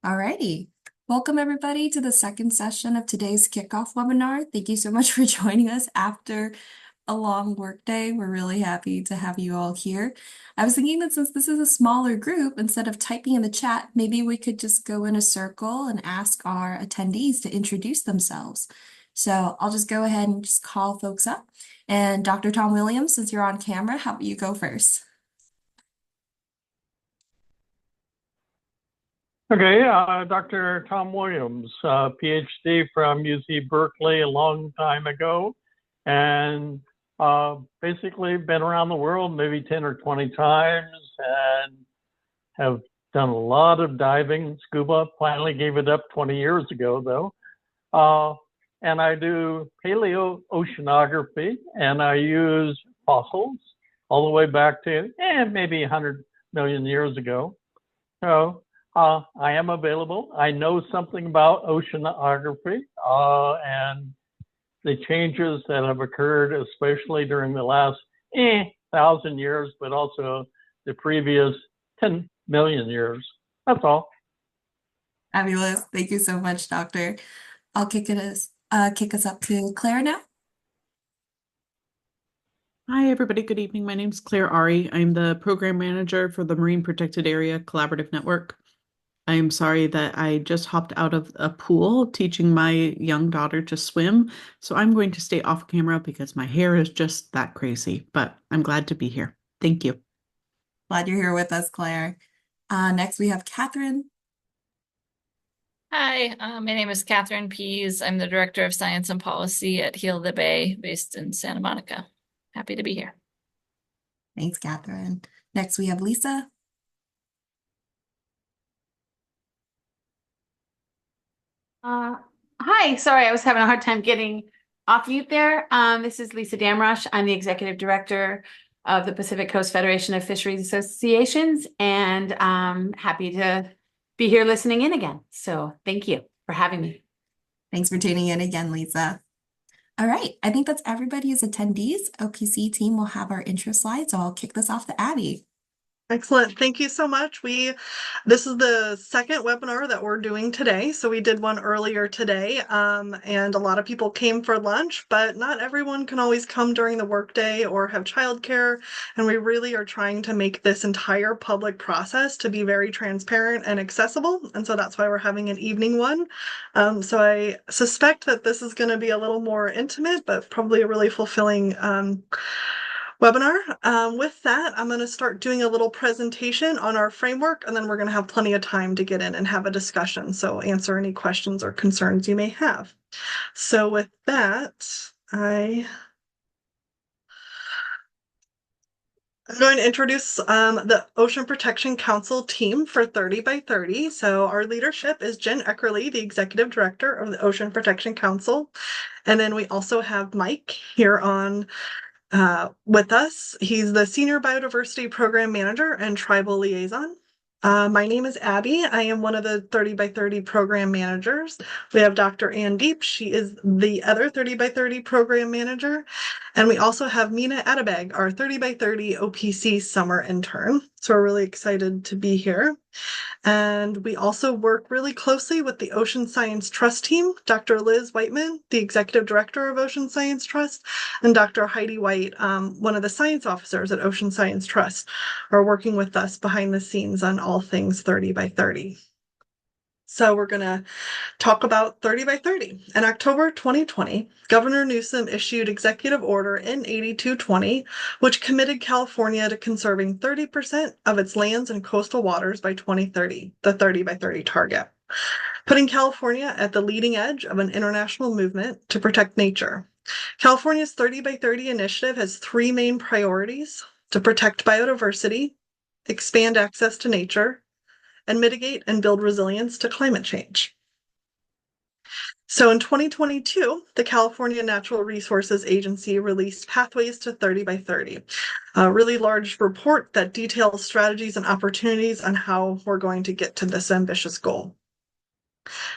Alrighty. Welcome everybody to the second session of today's kickoff webinar. Thank you so much for joining us after a long workday. We're really happy to have you all here. I was thinking that since this is a smaller group, instead of typing in the chat, maybe we could just go in a circle and ask our attendees to introduce themselves. So I'll just go ahead and just call folks up. And Dr. Tom Williams, since you're on camera, how about you go first? Okay, Dr. Tom Williams, PhD from UC Berkeley a long time ago, and basically been around the world maybe 10 or 20 times and have done a lot of diving, scuba. Finally gave it up 20 years ago, though. And I do paleoceanography, and I use fossils all the way back to maybe 100 million years ago. So I am available. I know something about oceanography and the changes that have occurred, especially during the last 1,000 years, but also the previous 10 million years. That's all. Fabulous. Thank you so much, Doctor. I'll kick us up to Claire now. Hi, everybody. Good evening. My name is Claire Ari. I'm the program manager for the Marine Protected Area Collaborative Network. I'm sorry that I just hopped out of a pool teaching my young daughter to swim, so I'm going to stay off camera because my hair is just that crazy, but I'm glad to be here. Thank you. Glad you're here with us, Claire. Next, we have Catherine. Hi, my name is Catherine Pease. I'm the Director of Science and Policy at Heal the Bay, based in Santa Monica. Happy to be here. Thanks, Catherine. Next, we have Lisa. Hi, sorry, I was having a hard time getting off mute there. This is Lisa Damrosch. I'm the Executive Director of the Pacific Coast Federation of Fisheries Associations, and I'm happy to be here listening in again. So thank you for having me. Thanks for tuning in again, Lisa. All right, I think that's everybody's attendees. OPC team will have our intro slide, so I'll kick this off to Abby. Excellent. Thank you so much. This is the second webinar that we're doing today. So we did one earlier today, and a lot of people came for lunch, but not everyone can always come during the workday or have childcare. And we really are trying to make this entire public process to be very transparent and accessible. And so that's why we're having an evening one. So I suspect that this is going to be a little more intimate, but probably a really fulfilling webinar. With that, I'm going to start doing a little presentation on our framework, and then we're going to have plenty of time to get in and have a discussion. So answer any questions or concerns you may have. So with that, I'm going to introduce the Ocean Protection Council team for 30 by 30. So our leadership is Jen Eckerly, the Executive Director of the Ocean Protection Council. And then we also have Mike here on with us. He's the Senior Biodiversity Program Manager and Tribal Liaison. My name is Abby. I am one of the 30 by 30 program managers. We have Dr. Ann Deep. She is the other 30 by 30 program manager. And we also have Mina Adabeg, our 30 by 30 OPC summer intern. So we're really excited to be here. And we also work really closely with the Ocean Science Trust team, Dr. Liz Whiteman, the Executive Director of Ocean Science Trust, and Dr. Heidi White, one of the science officers at Ocean Science Trust, are working with us behind the scenes on all things 30 by 30. So we're going to talk about 30 by 30. In October 2020, Governor Newsom issued Executive Order N8220, which committed California to conserving 30% of its lands and coastal waters by 2030, the 30 by 30 target, putting California at the leading edge of an international movement to protect nature. California's 30 by 30 initiative has three main priorities: to protect biodiversity, expand access to nature, and mitigate and build resilience to climate change. So in 2022, the California Natural Resources Agency released Pathways to 30 by 30, a really large report that details strategies and opportunities on how we're going to get to this ambitious goal.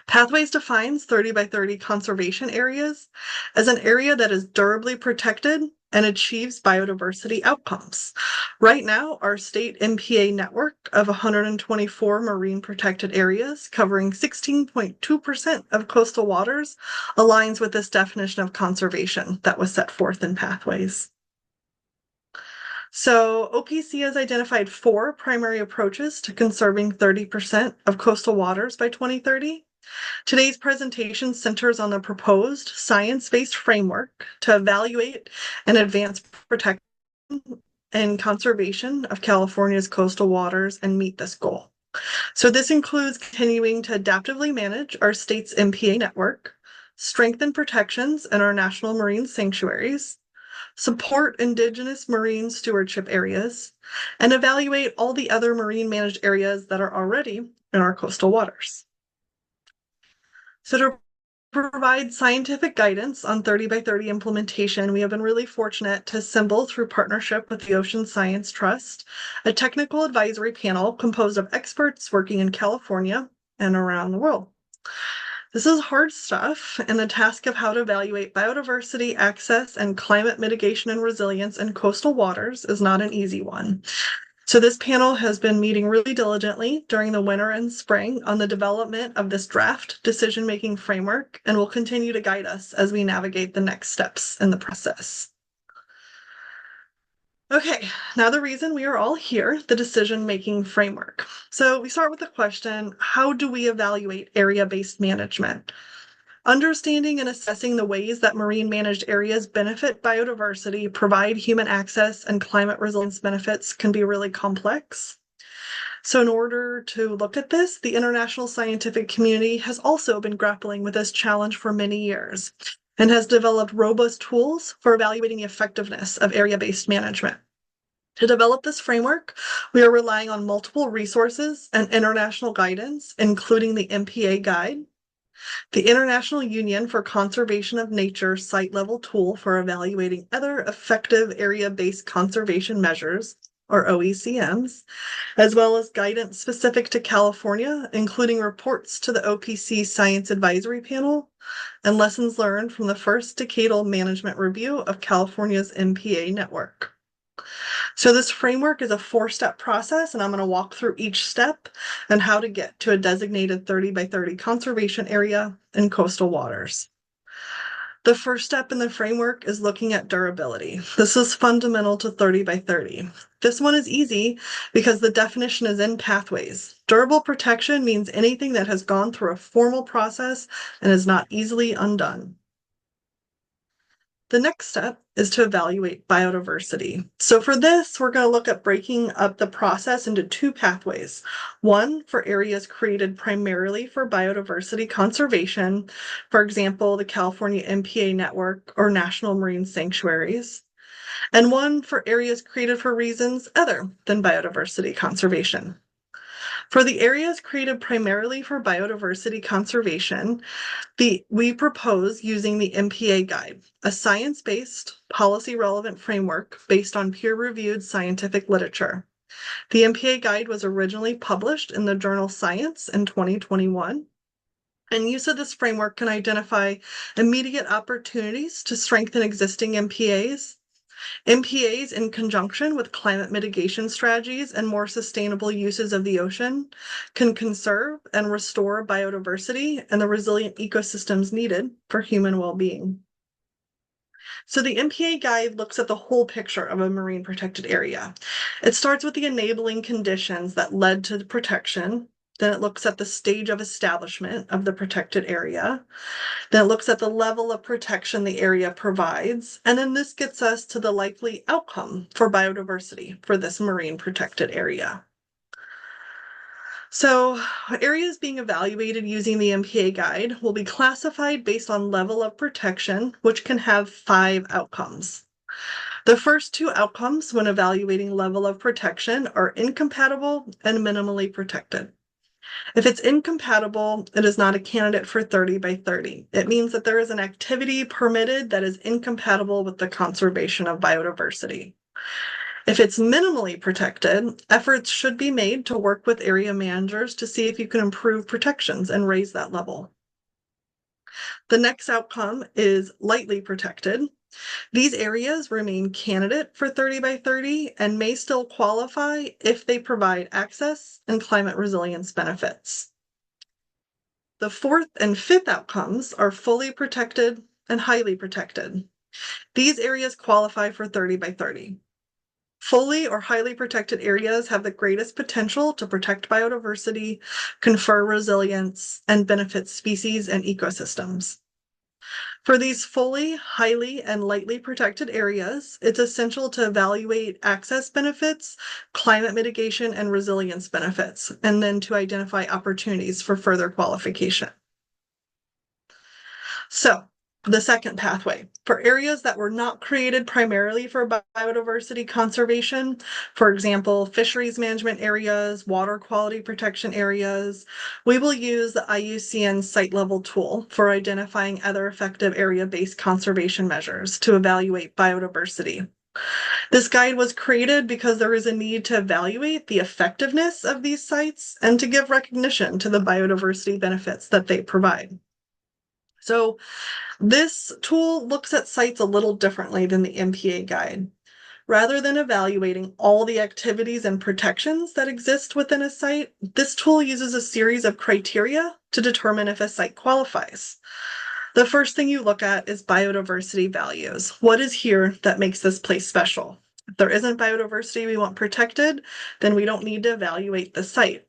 Pathways defines 30 by 30 conservation areas as an area that is durably protected and achieves biodiversity outcomes. Right now, our state MPA network of 124 marine protected areas covering 16.2% of coastal waters aligns with this definition of conservation that was set forth in Pathways. So OPC has identified 4 primary approaches to conserving 30% of coastal waters by 2030. Today's presentation centers on the proposed science-based framework to evaluate and advance protection and conservation of California's coastal waters and meet this goal. So this includes continuing to adaptively manage our state's MPA network, strengthen protections in our national marine sanctuaries, support Indigenous marine stewardship areas, and evaluate all the other marine managed areas that are already in our coastal waters. So to provide scientific guidance on 30 by 30 implementation, we have been really fortunate to assemble, through partnership with the Ocean Science Trust, a technical advisory panel composed of experts working in California and around the world. This is hard stuff, and the task of how to evaluate biodiversity, access, and climate mitigation and resilience in coastal waters is not an easy one. So this panel has been meeting really diligently during the winter and spring on the development of this draft decision-making framework, and will continue to guide us as we navigate the next steps in the process. Okay, now the reason we are all here, the decision-making framework. So we start with the question, how do we evaluate area-based management? Understanding and assessing the ways that marine managed areas benefit biodiversity, provide human access, and climate resilience benefits can be really complex. So in order to look at this, the international scientific community has also been grappling with this challenge for many years and has developed robust tools for evaluating the effectiveness of area-based management. To develop this framework, we are relying on multiple resources and international guidance, including the MPA Guide, the International Union for Conservation of Nature site-level tool for evaluating other effective area-based conservation measures, or OECMs, as well as guidance specific to California, including reports to the OPC Science Advisory Panel and lessons learned from the first decadal management review of California's MPA network. So this framework is a 4-step process, and I'm going to walk through each step and how to get to a designated 30 by 30 conservation area in coastal waters. The first step in the framework is looking at durability. This is fundamental to 30 by 30. This one is easy because the definition is in Pathways. Durable protection means anything that has gone through a formal process and is not easily undone. The next step is to evaluate biodiversity. So for this, we're going to look at breaking up the process into 2 pathways. One for areas created primarily for biodiversity conservation, for example, the California MPA network or national marine sanctuaries, and one for areas created for reasons other than biodiversity conservation. For the areas created primarily for biodiversity conservation, we propose using the MPA Guide, a science-based, policy-relevant framework based on peer-reviewed scientific literature. The MPA Guide was originally published in the journal Science in 2021, and use of this framework can identify immediate opportunities to strengthen existing MPAs in conjunction with climate mitigation strategies and more sustainable uses of the ocean can conserve and restore biodiversity and the resilient ecosystems needed for human well-being. So the MPA Guide looks at the whole picture of a marine protected area. It starts with the enabling conditions that led to the protection. Then it looks at the stage of establishment of the protected area. Then it looks at the level of protection the area provides. And then this gets us to the likely outcome for biodiversity for this marine protected area. So areas being evaluated using the MPA Guide will be classified based on level of protection, which can have 5 outcomes. The first 2 outcomes when evaluating level of protection are incompatible and minimally protected. If it's incompatible, it is not a candidate for 30 by 30. It means that there is an activity permitted that is incompatible with the conservation of biodiversity. If it's minimally protected, efforts should be made to work with area managers to see if you can improve protections and raise that level. The next outcome is lightly protected. These areas remain candidate for 30 by 30 and may still qualify if they provide access and climate resilience benefits. The fourth and fifth outcomes are fully protected and highly protected. These areas qualify for 30 by 30. Fully or highly protected areas have the greatest potential to protect biodiversity, confer resilience, and benefit species and ecosystems. For these fully, highly, and lightly protected areas, it's essential to evaluate access benefits, climate mitigation, and resilience benefits, and then to identify opportunities for further qualification. So, the second pathway for areas that were not created primarily for biodiversity conservation, for example, fisheries management areas, water quality protection areas, we will use the IUCN site level tool for identifying other effective area-based conservation measures to evaluate biodiversity. This guide was created because there is a need to evaluate the effectiveness of these sites and to give recognition to the biodiversity benefits that they provide. So this tool looks at sites a little differently than the MPA guide. Rather than evaluating all the activities and protections that exist within a site, this tool uses a series of criteria to determine if a site qualifies. The first thing you look at is biodiversity values. What is here that makes this place special? If there isn't biodiversity we want protected, then we don't need to evaluate the site.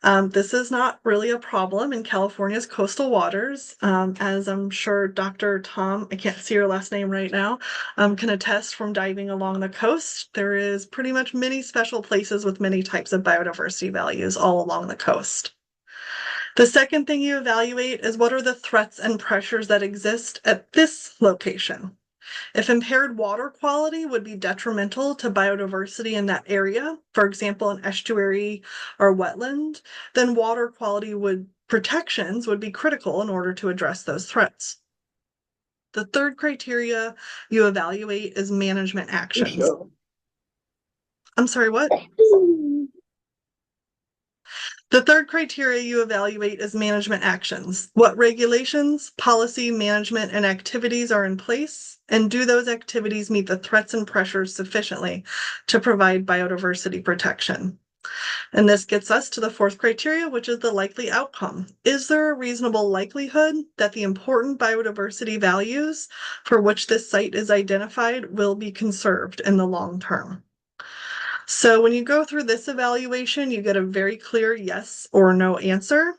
This is not really a problem in California's coastal waters, as I'm sure Dr. Tom, I can't see your last name right now, can attest from diving along the coast. There is pretty much many special places with many types of biodiversity values all along the coast. The second thing you evaluate is what are the threats and pressures that exist at this location. If impaired water quality would be detrimental to biodiversity in that area, for example, an estuary or wetland, then water quality protections would be critical in order to address those threats. The third criteria you evaluate is management actions. I'm sorry, what? The third criteria you evaluate is management actions. What regulations, policy, management, and activities are in place, and do those activities meet the threats and pressures sufficiently to provide biodiversity protection? And this gets us to the fourth criteria, which is the likely outcome. Is there a reasonable likelihood that the important biodiversity values for which this site is identified will be conserved in the long term? So when you go through this evaluation, you get a very clear yes or no answer.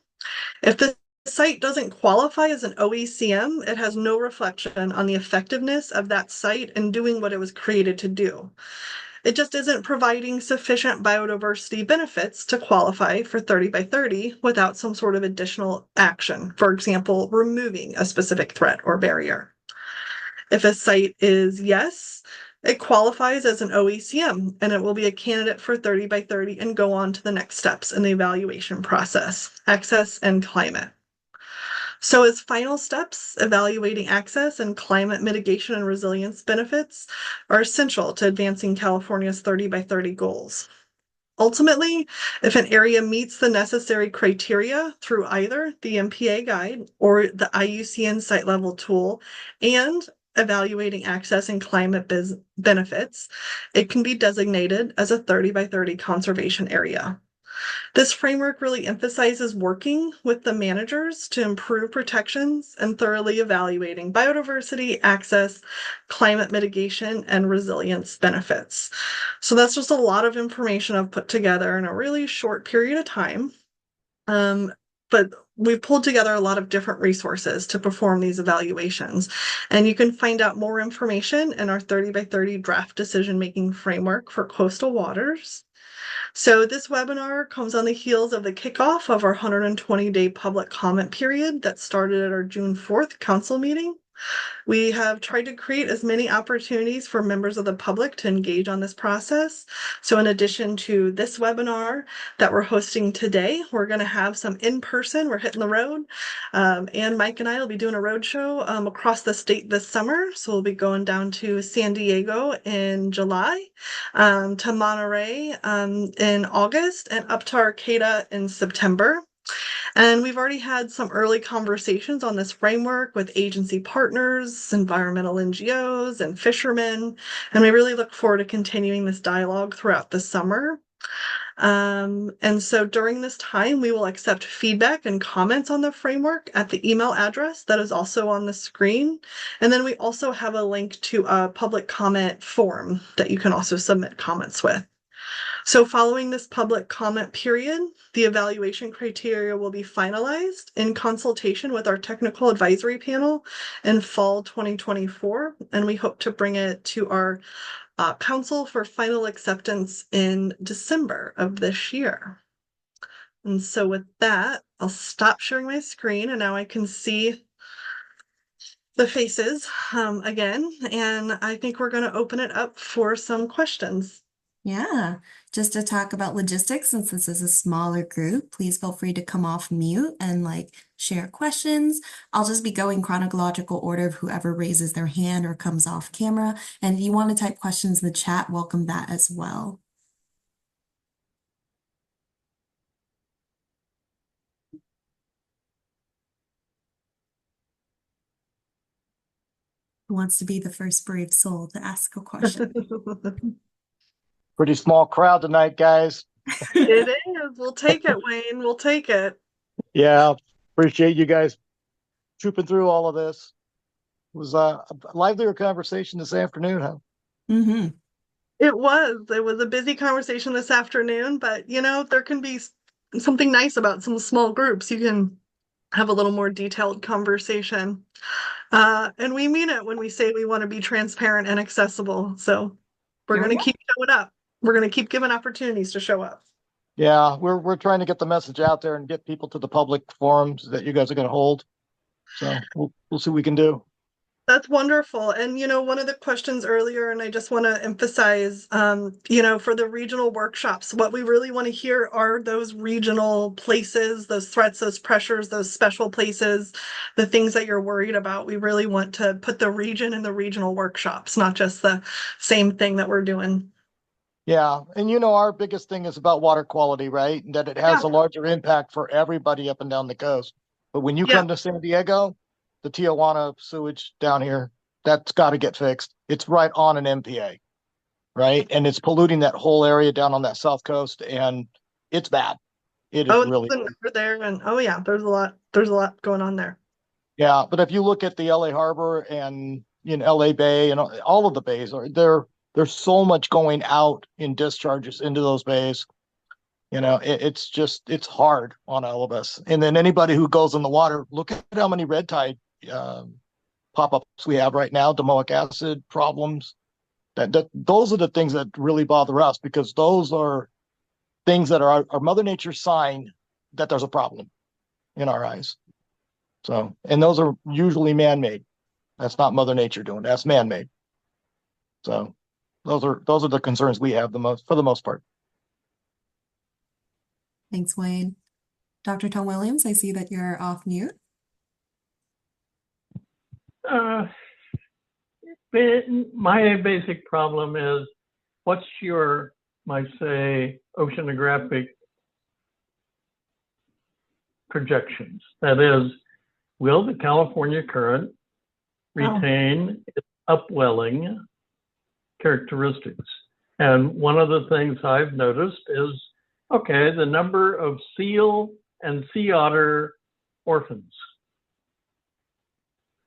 If the site doesn't qualify as an OECM, it has no reflection on the effectiveness of that site in doing what it was created to do. It just isn't providing sufficient biodiversity benefits to qualify for 30 by 30 without some sort of additional action, for example, removing a specific threat or barrier. If a site is yes, it qualifies as an OECM and it will be a candidate for 30 by 30 and go on to the next steps in the evaluation process, access and climate. So as final steps, evaluating access and climate mitigation and resilience benefits are essential to advancing California's 30 by 30 goals. Ultimately, if an area meets the necessary criteria through either the MPA guide or the IUCN site level tool and evaluating access and climate benefits, it can be designated as a 30 by 30 conservation area. This framework really emphasizes working with the managers to improve protections and thoroughly evaluating biodiversity, access, climate mitigation, and resilience benefits. So that's just a lot of information I've put together in a really short period of time. But we've pulled together a lot of different resources to perform these evaluations. And you can find out more information in our 30 by 30 draft decision-making framework for coastal waters. So this webinar comes on the heels of the kickoff of our 120-day public comment period that started at our June 4th council meeting. We have tried to create as many opportunities for members of the public to engage on this process. So in addition to this webinar that we're hosting today, we're going to have some in-person, we're hitting the road, and Mike and I will be doing a road show across the state this summer. So we'll be going down to San Diego in July, to Monterey in August, and up to Arcata in September. And we've already had some early conversations on this framework with agency partners, environmental NGOs, and fishermen. And we really look forward to continuing this dialogue throughout the summer. And so during this time, we will accept feedback and comments on the framework at the email address that is also on the screen. And then we also have a link to a public comment form that you can also submit comments with. So following this public comment period, the evaluation criteria will be finalized in consultation with our technical advisory panel in fall 2024, and we hope to bring it to our council for final acceptance in December of this year. And so with that, I'll stop sharing my screen, and now I can see the faces again, and I think we're going to open it up for some questions. Yeah, just to talk about logistics, since this is a smaller group, please feel free to come off mute and share questions. I'll just be going chronological order of whoever raises their hand or comes off camera. And if you want to type questions in the chat, welcome that as well. Who wants to be the first brave soul to ask a question? Pretty small crowd tonight, guys. It is. We'll take it, Wayne. We'll take it. Yeah, appreciate you guys trooping through all of this. It was a livelier conversation this afternoon, huh? Mm-hmm. It was. It was a busy conversation this afternoon, but there can be something nice about some small groups. You can have a little more detailed conversation. And we mean it when we say we want to be transparent and accessible. So we're going to keep showing up. We're going to keep giving opportunities to show up. Yeah, we're trying to get the message out there and get people to the public forums that you guys are going to hold. So we'll see what we can do. That's wonderful. And, one of the questions earlier, and I just want to emphasize, for the regional workshops, what we really want to hear are those regional places, those threats, those pressures, those special places, the things that you're worried about. We really want to put the region in the regional workshops, not just the same thing that we're doing. Yeah, and our biggest thing is about water quality, right? And that it has a larger impact for everybody up and down the coast. But when you come to San Diego, the Tijuana sewage down here, that's got to get fixed. It's right on an MPA, right? And it's polluting that whole area down on that south coast, and it's bad. It is really bad. There, and there's a lot going on there. Yeah, but if you look at the LA Harbor and LA Bay and all of the bays, there's so much going out in discharges into those bays. It's hard on all of us. And then anybody who goes in the water, look at how many red tide pop-ups we have right now, domoic acid problems. Those are the things that really bother us, because those are things that are our Mother Nature's sign that there's a problem in our eyes. So, and those are usually man-made. That's not Mother Nature doing it. That's man-made. So those are the concerns we have for the most part. Thanks, Wayne. Dr. Tom Williams, I see that you're off mute. My basic problem is, what's your, oceanographic projections? That is, will the California current retain its upwelling characteristics? And one of the things I've noticed is, the number of seal and sea otter orphans,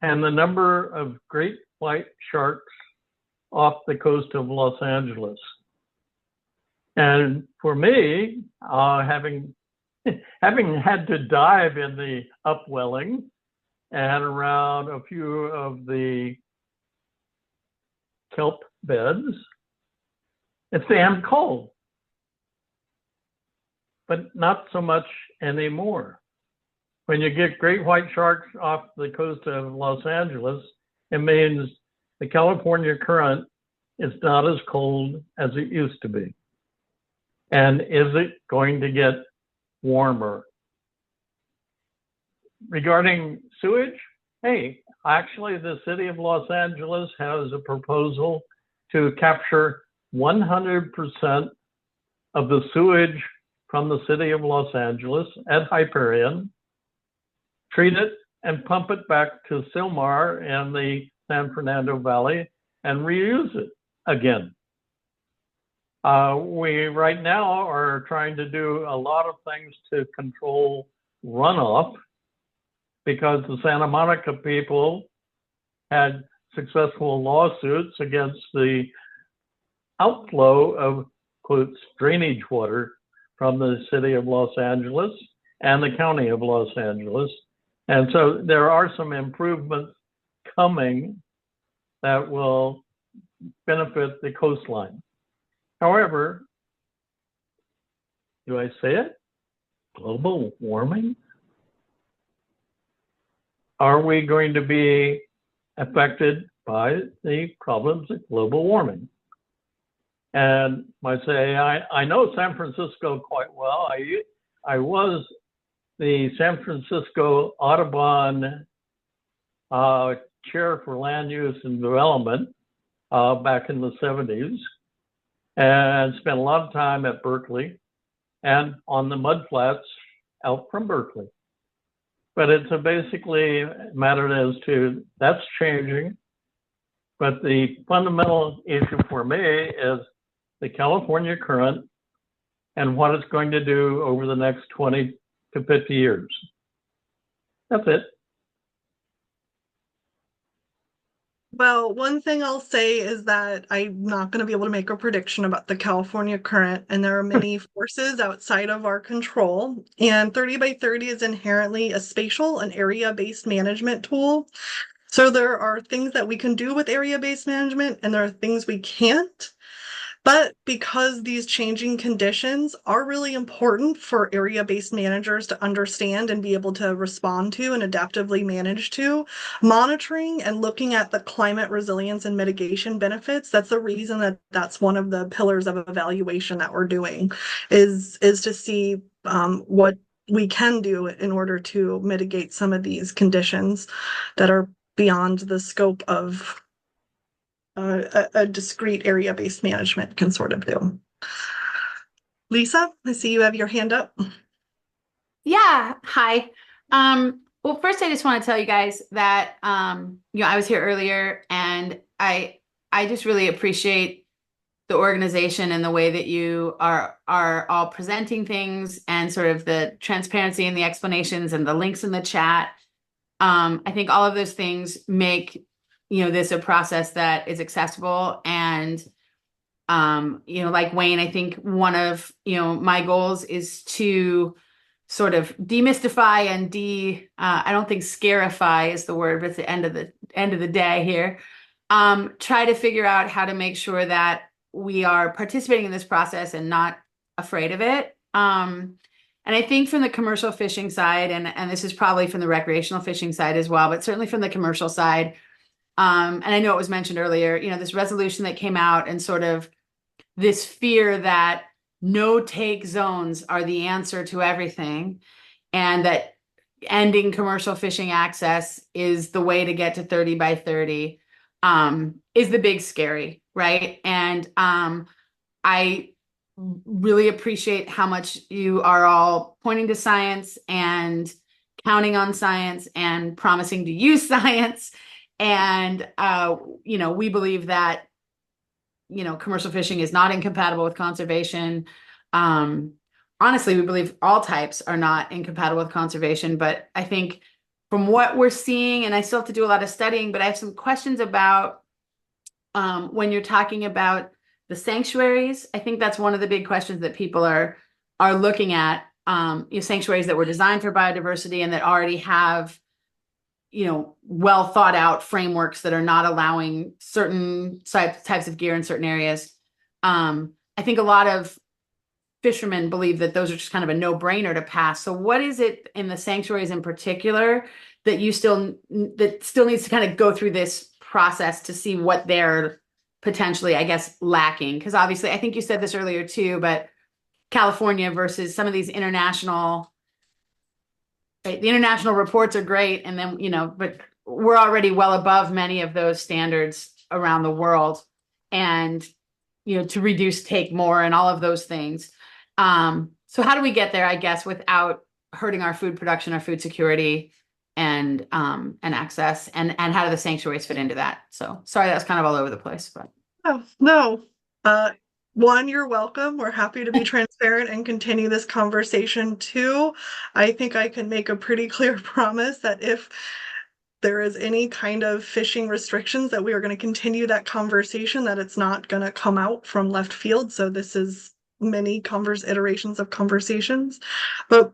and the number of great white sharks off the coast of Los Angeles. And for me, having had to dive in the upwelling and around a few of the kelp beds, it's damn cold, but not so much anymore. When you get great white sharks off the coast of Los Angeles, it means the California current is not as cold as it used to be. And is it going to get warmer? Regarding sewage, actually the city of Los Angeles has a proposal to capture 100% of the sewage from the city of Los Angeles at Hyperion, treat it and pump it back to Sylmar and the San Fernando Valley and reuse it again. We right now are trying to do a lot of things to control runoff because the Santa Monica people had successful lawsuits against the outflow of, quotes, drainage water from the city of Los Angeles and the county of Los Angeles. And so there are some improvements coming that will benefit the coastline. However, do I say it? Global warming? Are we going to be affected by the problems of global warming? And I say, I know San Francisco quite well. I was the San Francisco Audubon chair for land use and development back in the 70s, and spent a lot of time at Berkeley and on the mudflats out from Berkeley. But it's basically mattered as to that's changing. But the fundamental issue for me is the California current and what it's going to do over the next 20 to 50 years. That's it. Well, one thing I'll say is that I'm not going to be able to make a prediction about the California current, and there are many forces outside of our control. And 30 by 30 is inherently a spatial and area-based management tool. So there are things that we can do with area-based management, and there are things we can't. But because these changing conditions are really important for area-based managers to understand and be able to respond to and adaptively manage to, monitoring and looking at the climate resilience and mitigation benefits, that's the reason that that's one of the pillars of evaluation that we're doing, is to see what we can do in order to mitigate some of these conditions that are beyond the scope of a discrete area-based management can sort of do. Lisa, I see you have your hand up. Yeah, hi. Well, first I just want to tell you guys that I was here earlier, and I just really appreciate the organization and the way that you are all presenting things, and sort of the transparency and the explanations and the links in the chat. I think all of those things make this a process that is accessible. And like Wayne, I think one of my goals is to sort of demystify and I don't think scarify is the word, but it's the end of the day here. Try to figure out how to make sure that we are participating in this process and not afraid of it. And I think from the commercial fishing side, and this is probably from the recreational fishing side as well, but certainly from the commercial side, and I know it was mentioned earlier, this resolution that came out, and sort of this fear that no take zones are the answer to everything, and that ending commercial fishing access is the way to get to 30 by 30 is the big scary, right? And I really appreciate how much you are all pointing to science and counting on science and promising to use science. And, we believe that, commercial fishing is not incompatible with conservation. Honestly, we believe all types are not incompatible with conservation. But I think from what we're seeing, and I still have to do a lot of studying, but I have some questions about when you're talking about the sanctuaries. I think that's one of the big questions that people are looking at, sanctuaries that were designed for biodiversity and that already have well thought out frameworks that are not allowing certain types of gear in certain areas. I think a lot of fishermen believe that those are just kind of a no-brainer to pass. So what is it in the sanctuaries in particular that still needs to kind of go through this process to see what they're potentially, I guess, lacking? Because obviously, I think you said this earlier too, but California versus some of these international, right? The international reports are great, and then but we're already well above many of those standards around the world, and to reduce, take more, and all of those things. So how do we get there, I guess, without hurting our food production, our food security, and access, and how do the sanctuaries fit into that? So sorry, that was kind of all over the place, but Oh, no. One, you're welcome. We're happy to be transparent and continue this conversation. Two, I think I can make a pretty clear promise that if there is any kind of fishing restrictions, that we are going to continue that conversation, that it's not going to come out from left field. So this is many iterations of conversations. But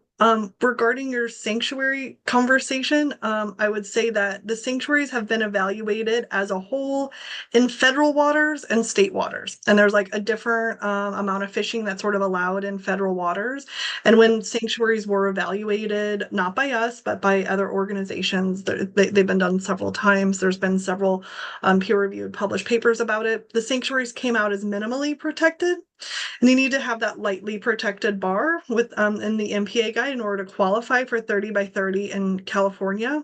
regarding your sanctuary conversation, I would say that the sanctuaries have been evaluated as a whole in federal waters and state waters. And there's like a different amount of fishing that's sort of allowed in federal waters. And when sanctuaries were evaluated, not by us, but by other organizations, they've been done several times. There's been several peer-reviewed published papers about it. The sanctuaries came out as minimally protected. And you need to have that lightly protected bar with in the MPA guide in order to qualify for 30 by 30 in California.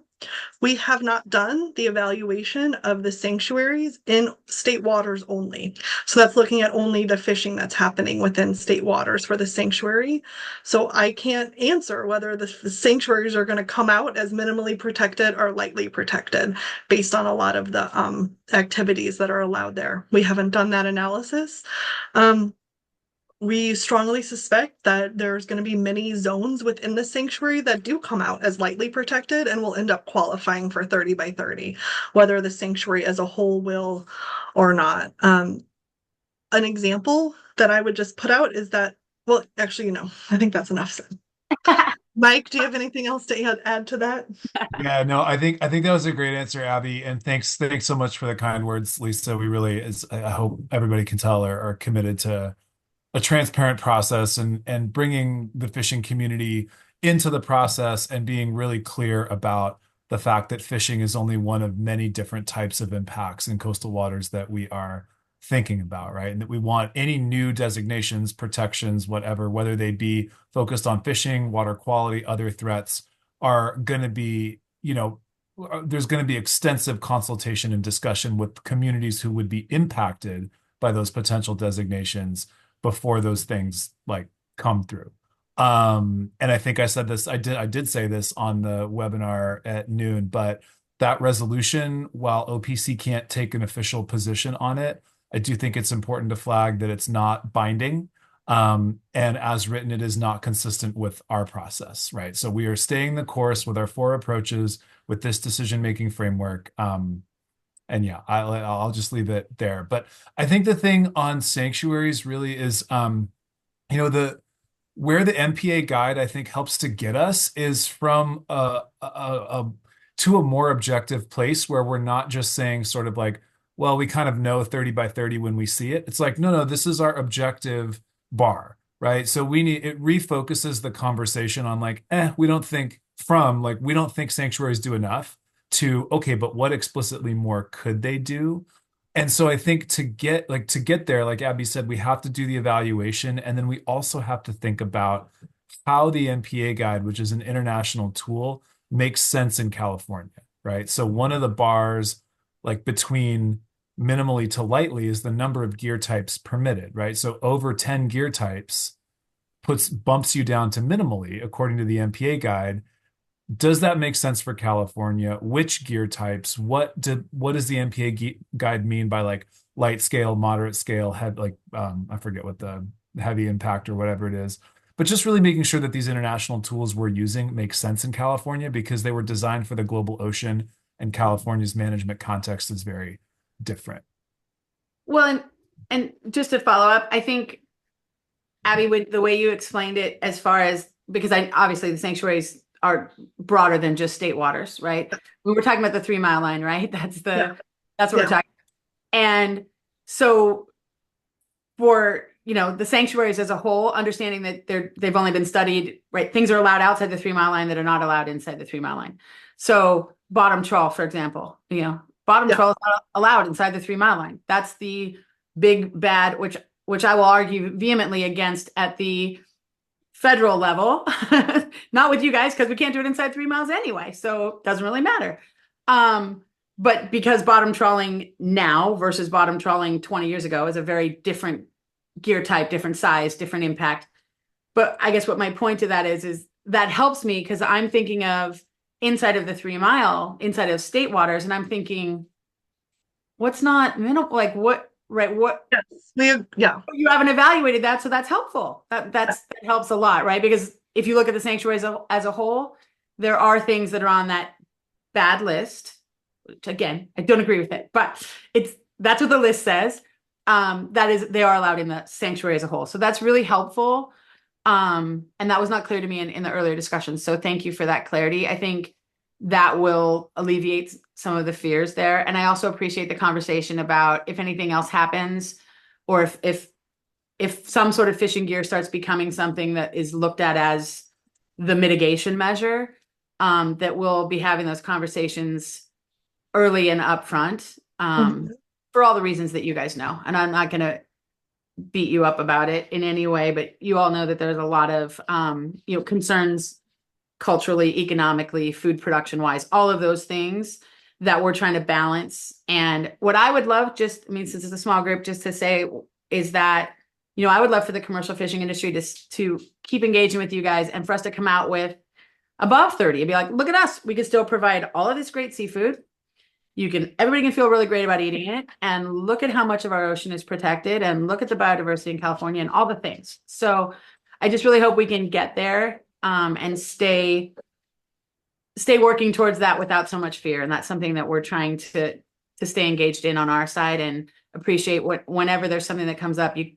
We have not done the evaluation of the sanctuaries in state waters only. So that's looking at only the fishing that's happening within state waters for the sanctuary. So I can't answer whether the sanctuaries are going to come out as minimally protected or lightly protected based on a lot of the activities that are allowed there. We haven't done that analysis. We strongly suspect that there's going to be many zones within the sanctuary that do come out as lightly protected and will end up qualifying for 30 by 30, whether the sanctuary as a whole will or not. An example that I would just put out is that, well, actually, I think that's enough said. Mike, do you have anything else to add to that? Yeah, no, I think that was a great answer, Abby, and thanks so much for the kind words, Lisa. We really, I hope everybody can tell, are committed to a transparent process and bringing the fishing community into the process and being really clear about the fact that fishing is only one of many different types of impacts in coastal waters that we are thinking about, right? And that we want any new designations, protections, whatever, whether they be focused on fishing, water quality, other threats, are going to be, there's going to be extensive consultation and discussion with communities who would be impacted by those potential designations before those things like come through. And I think I said this, I did say this on the webinar at noon, but that resolution, while OPC can't take an official position on it, I do think it's important to flag that it's not binding. And as written, it is not consistent with our process, right? So we are staying the course with our 4 approaches with this decision-making framework. And yeah, I'll just leave it there. But I think the thing on sanctuaries really is, where the MPA guide I think helps to get us is from to a more objective place where we're not just saying sort of like, well, we kind of know 30 by 30 when we see it. It's like, no, this is our objective bar, right? So it refocuses the conversation on like, we don't think sanctuaries do enough, to, okay, but what explicitly more could they do? And so I think to get there, like Abby said, we have to do the evaluation, and then we also have to think about how the MPA guide, which is an international tool, makes sense in California, right? So one of the bars, like between minimally to lightly, is the number of gear types permitted, right? So over 10 gear types bumps you down to minimally, according to the MPA guide. Does that make sense for California? Which gear types? What does the MPA guide mean by like light scale, moderate scale, I forget what the heavy impact or whatever it is, but just really making sure that these international tools we're using make sense in California, because they were designed for the global ocean, and California's management context is very different. Well, and just to follow up, I think, Abby, with the way you explained it, as far as, because obviously the sanctuaries are broader than just state waters, right? We were talking about the 3 mile line, right? That's what we're talking about. And so for, the sanctuaries as a whole, understanding that they've only been studied, right? Things are allowed outside the 3 mile line that are not allowed inside the 3 mile line. So bottom trawl, for example, bottom trawl is not allowed inside the 3 mile line. That's the big bad, which I will argue vehemently against at the federal level, not with you guys, because we can't do it inside 3 miles anyway, so it doesn't really matter. But because bottom trawling now versus bottom trawling 20 years ago is a very different gear type, different size, different impact, But I guess what my point to that is that helps me because I'm thinking of inside of the 3 mile, inside of state waters, and I'm thinking, what's not minimal? Like what, right? What Yes, you haven't evaluated that, so that's helpful. That helps a lot, right? Because if you look at the sanctuary as a whole, there are things that are on that bad list. Which again, I don't agree with it, but that's what the list says. They are allowed in the sanctuary as a whole. So that's really helpful. And that was not clear to me in the earlier discussions. So thank you for that clarity. I think that will alleviate some of the fears there. And I also appreciate the conversation about if anything else happens, or if some sort of fishing gear starts becoming something that is looked at as the mitigation measure, that we'll be having those conversations early and upfront, for all the reasons that you guys know. And I'm not going to beat you up about it in any way, but you all know that there's a lot of, concerns culturally, economically, food production wise, all of those things that we're trying to balance. And what I would love, since it's a small group, just to say is that, I would love for the commercial fishing industry to keep engaging with you guys and for us to come out with above 30 and be like, look at us, we can still provide all of this great seafood. Everybody can feel really great about eating it, and look at how much of our ocean is protected, and look at the biodiversity in California and all the things. So I just really hope we can get there, and stay working towards that without so much fear. And that's something that we're trying to stay engaged in on our side, and appreciate whenever there's something that comes up, you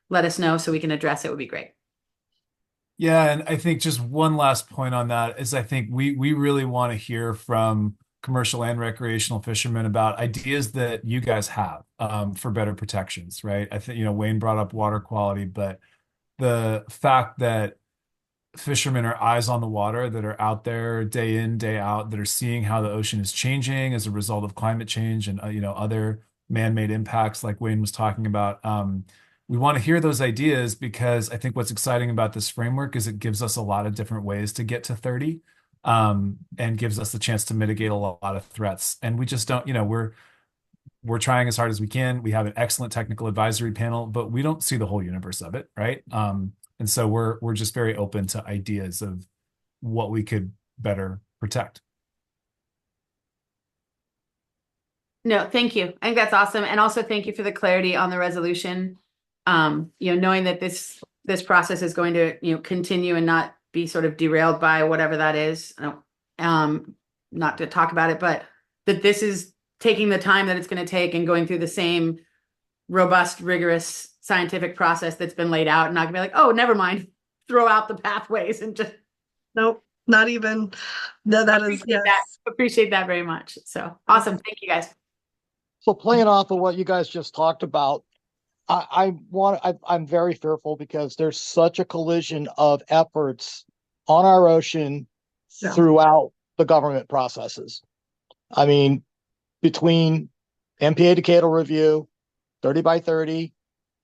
let us know so we can address it. Would be great. Yeah, and I think just one last point on that is I think we really want to hear from commercial and recreational fishermen about ideas that you guys have for better protections, right? I think, Wayne brought up water quality, but the fact that fishermen are eyes on the water, that are out there day in, day out, that are seeing how the ocean is changing as a result of climate change and, other man-made impacts like Wayne was talking about. We want to hear those ideas because I think what's exciting about this framework is it gives us a lot of different ways to get to 30. And gives us the chance to mitigate a lot of threats. And we just don't, we're trying as hard as we can. We have an excellent technical advisory panel, but we don't see the whole universe of it, right? And so we're just very open to ideas of what we could better protect. No, thank you. I think that's awesome. And also thank you for the clarity on the resolution. Knowing that this process is going to, continue and not be sort of derailed by whatever that is. Not to talk about it, but that this is taking the time that it's going to take and going through the same robust, rigorous scientific process that's been laid out, and not gonna be like, oh, never mind, throw out the pathways and just. Nope, not even. No, that is, yes. Appreciate that very much. So awesome. Thank you guys. So playing off of what you guys just talked about, I'm very fearful because there's such a collision of efforts on our ocean throughout the government processes. I mean, between MPA Decadal Review, 30 by 30,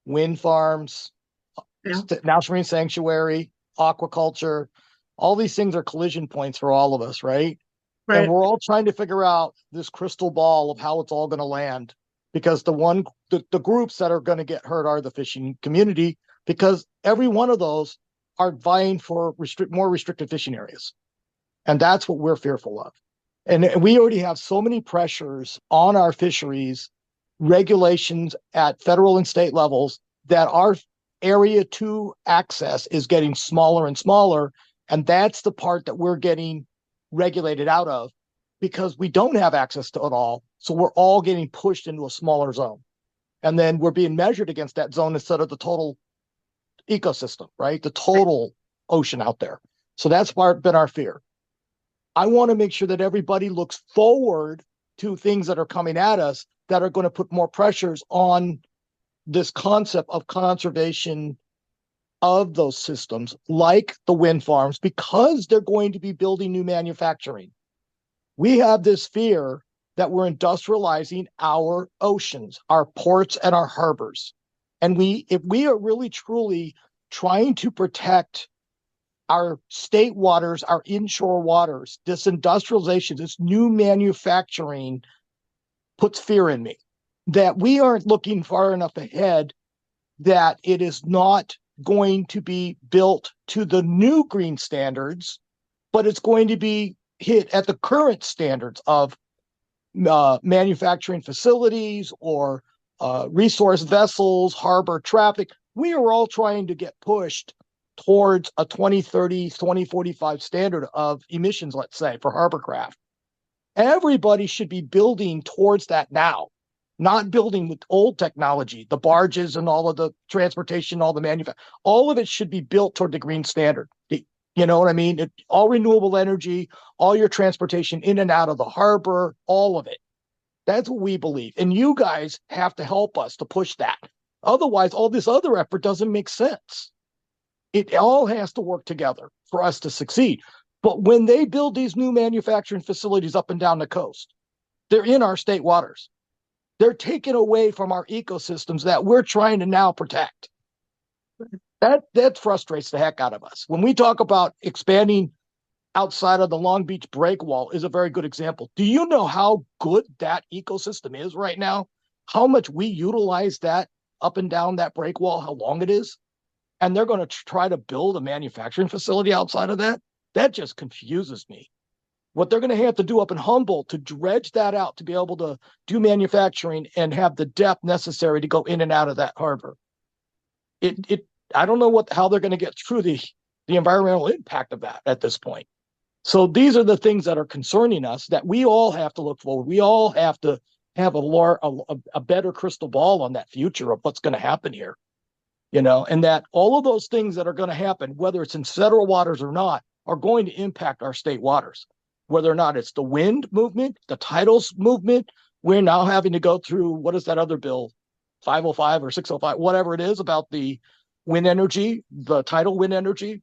wind farms, National Marine Sanctuary, aquaculture, all these things are collision points for all of us, right? And we're all trying to figure out this crystal ball of how it's all going to land. Because the groups that are going to get hurt are the fishing community, because every one of those are vying for more restricted fishing areas. And that's what we're fearful of. And we already have so many pressures on our fisheries, regulations at federal and state levels, that our area 2 access is getting smaller and smaller. And that's the part that we're getting regulated out of, because we don't have access to it all. So we're all getting pushed into a smaller zone. And then we're being measured against that zone instead of the total ecosystem, right? The total ocean out there. So that's been our fear. I want to make sure that everybody looks forward to things that are coming at us that are going to put more pressures on this concept of conservation of those systems, like the wind farms, because they're going to be building new manufacturing. We have this fear that we're industrializing our oceans, our ports, and our harbors. And if we are really truly trying to protect our state waters, our inshore waters, this industrialization, this new manufacturing puts fear in me that we aren't looking far enough ahead, that it is not going to be built to the new green standards, but it's going to be hit at the current standards of manufacturing facilities or resource vessels, harbor traffic. We are all trying to get pushed towards a 2030, 2045 standard of emissions, let's say, for harbor craft. Everybody should be building towards that now, not building with old technology, the barges and all of the transportation, all the manufacturing. All of it should be built toward the green standard. You know what I mean? All renewable energy, all your transportation in and out of the harbor, all of it. That's what we believe. And you guys have to help us to push that. Otherwise, all this other effort doesn't make sense. It all has to work together for us to succeed. But when they build these new manufacturing facilities up and down the coast, they're in our state waters. They're taken away from our ecosystems that we're trying to now protect. That frustrates the heck out of us. When we talk about expanding outside of the Long Beach breakwall is a very good example. Do you know how good that ecosystem is right now? How much we utilize that up and down that breakwall, how long it is? And they're going to try to build a manufacturing facility outside of that? That just confuses me. What they're going to have to do up in Humboldt to dredge that out to be able to do manufacturing and have the depth necessary to go in and out of that harbor. I don't know how they're going to get through the environmental impact of that at this point. So these are the things that are concerning us that we all have to look forward. We all have to have a better crystal ball on that future of what's going to happen here, you know, and that all of those things that are going to happen, whether it's in federal waters or not, are going to impact our state waters. Whether or not it's the wind movement, the tidals movement, we're now having to go through, what is that other bill, 505 or 605, whatever it is about the wind energy, the tidal wind energy,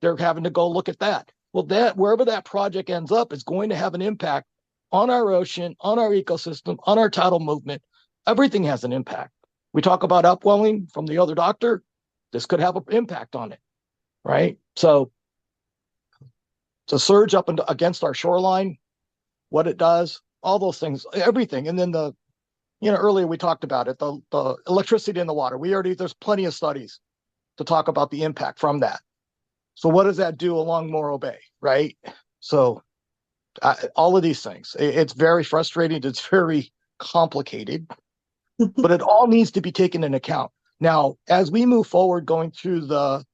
they're having to go look at that. Well, wherever that project ends up is going to have an impact on our ocean, on our ecosystem, on our tidal movement. Everything has an impact. We talk about upwelling from the other doctor. This could have an impact on it, right? So to surge up against our shoreline, what it does, all those things, everything. And then earlier we talked about it, the electricity in the water. There's plenty of studies to talk about the impact from that. So what does that do along Morro Bay, right? So all of these things, it's very frustrating. It's very complicated, but it all needs to be taken into account. Now, as we move forward, going through the